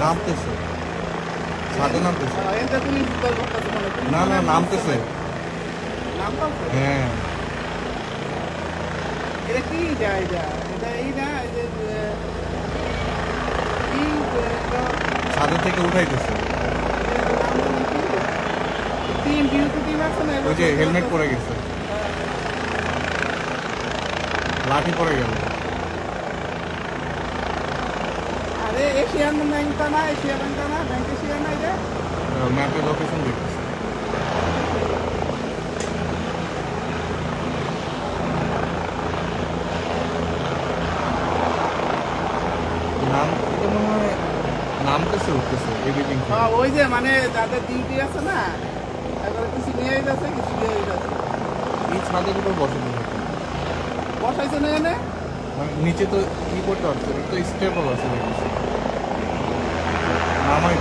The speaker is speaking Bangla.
নামতেছে, ছাদে নামতেছে। না না, নামতেছে। হ্যাঁ, এটা কি যায় এটা এটা এই না এই যে কি ছাদের থেকে উঠাইতেছে। টিম বিউটি টিম আছে না ওই যে হেলমেট পরে গেছে, লাঠি পরে গেল। আরে এশিয়ান ব্যাংকটা না এশিয়া ব্যাংকটা না ব্যাংক এশিয়া না এটা ম্যাপের লোকেশন দেখতেছে। নাম এটা মনে হয় নামতেছে, উঠতেছে এডিটিং। হ্যাঁ ওই যে মানে যাদের ডিউটি আছে না এবার কিছু নিয়ে যাচ্ছে কিছু নিয়ে যাচ্ছে এই ছাদের উপর বসানো থাকে, বসাইছে না এনে মানে নিচে তো ই করতে পারছে, তো স্টেবল আছে দেখতেছি। নামাই